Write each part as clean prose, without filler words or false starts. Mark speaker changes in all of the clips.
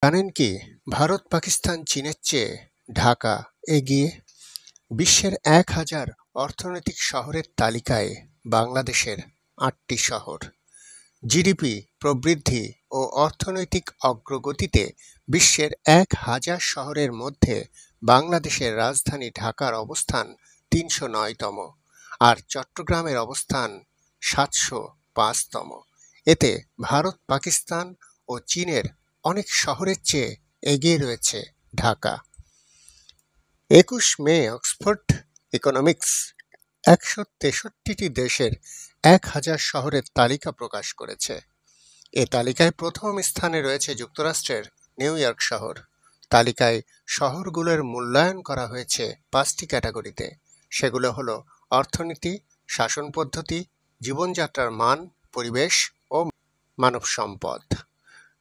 Speaker 1: জানেন কি, ভারত পাকিস্তান চীনের চেয়ে ঢাকা এগিয়ে। বিশ্বের ১,০০০ অর্থনৈতিক শহরের তালিকায় বাংলাদেশের ৮টি শহর। জিডিপি প্রবৃদ্ধি ও অর্থনৈতিক অগ্রগতিতে বিশ্বের ১,০০০ শহরের মধ্যে বাংলাদেশের রাজধানী ঢাকার অবস্থান ৩০৯তম, আর চট্টগ্রামের অবস্থান ৭০৫তম। এতে ভারত পাকিস্তান ও চীনের অনেক শহরের চেয়ে এগিয়ে রয়েছে ঢাকা। ২১ মে অক্সফোর্ড ইকোনমিক্স ১৬৩টি দেশের ১,০০০ শহরের তালিকা প্রকাশ করেছে। এ তালিকায় প্রথম স্থানে রয়েছে যুক্তরাষ্ট্রের নিউ ইয়র্ক শহর। তালিকায় শহরগুলোর মূল্যায়ন করা হয়েছে ৫টি ক্যাটাগরিতে। সেগুলো হলো অর্থনীতি, শাসন পদ্ধতি, জীবনযাত্রার মান, পরিবেশ ও মানব সম্পদ।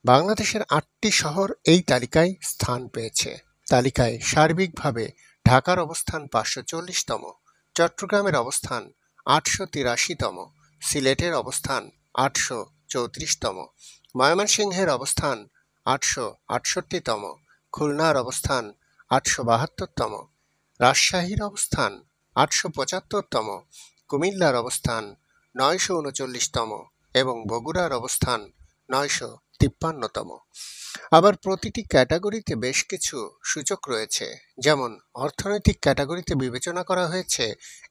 Speaker 1: বাংলাদেশের ৮টি শহর এই তালিকায় স্থান পেয়েছে। তালিকায় সার্বিকভাবে ঢাকার অবস্থান ৫৪০তম, চট্টগ্রামের অবস্থান ৮৮৩তম, সিলেটের অবস্থান ৮৩৪তম, ময়মনসিংহের অবস্থান ৮৬৮তম, খুলনার অবস্থান ৮৭২তম, রাজশাহীর অবস্থান ৮৭৫তম, কুমিল্লার অবস্থান ৯৩৯তম এবং বগুড়ার অবস্থান ৯৫৩তম। আবার প্রতিটি ক্যাটাগরিতে বেশ কিছু সূচক রয়েছে। যেমন অর্থনৈতিক ক্যাটাগরিতে বিবেচনা করা হয়েছে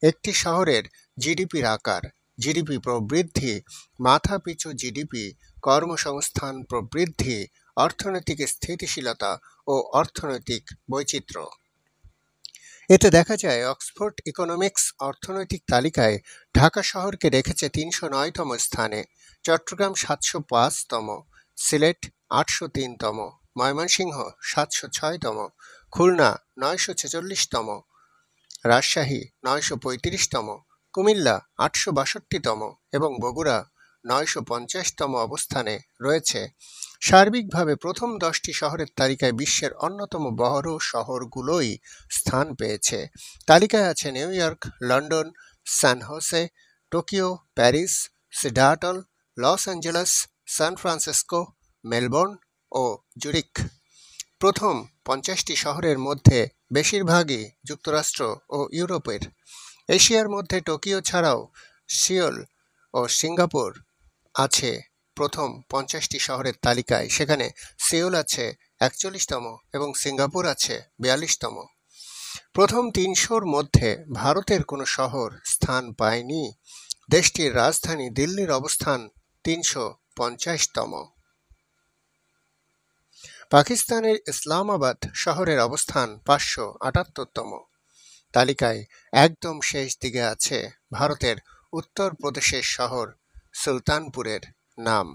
Speaker 1: একটি শহরের জিডিপির আকার, জিডিপি প্রবৃদ্ধি, মাথাপিছু জিডিপি, কর্মসংস্থান প্রবৃদ্ধি, অর্থনৈতিক স্থিতিশীলতা ও অর্থনৈতিক বৈচিত্র্য। এতে দেখা যায় অক্সফোর্ড ইকোনমিক্স অর্থনৈতিক তালিকায় ঢাকা শহরকে রেখেছে ৩০৯তম স্থানে, চট্টগ্রাম ৭০৫তম, সিলেট ৮০৩তম, ময়মনসিংহ ৭০৬তম, খুলনা ৯৪৬তম, রাজশাহী ৯৩৫তম, কুমিল্লা ৮৬২তম এবং বগুড়া ৯৫০তম অবস্থানে রয়েছে। সার্বিকভাবে প্রথম ১০টি শহরের তালিকায় বিশ্বের অন্যতম বড় শহরগুলোই স্থান পেয়েছে। তালিকায় আছে New York, London, San Jose, Tokyo, Paris, Seattle, Los Angeles, San Francisco, Melbourne ও জুরিখ। প্রথম ৫০টি শহরের মধ্যে বেশিরভাগই যুক্তরাষ্ট্র ও ইউরোপের। এশিয়ার মধ্যে টোকিও ছাড়াও সিওল ও সিঙ্গাপুর আছে প্রথম ৫০টি শহরের তালিকায়। সেখানে সিওল আছে ৪১তম এবং সিঙ্গাপুর আছে ৪২তম। প্রথম ৩০০র মধ্যে ভারতের কোনো শহর স্থান পায়নি। দেশটির রাজধানী দিল্লির অবস্থান ৩৫০তম। পাকিস্তানের ইসলামাবাদ শহরের অবস্থান ৫৭৮তম। তালিকায় একদম শেষ দিকে আছে ভারতের উত্তর প্রদেশের শহর সুলতানপুরের নাম।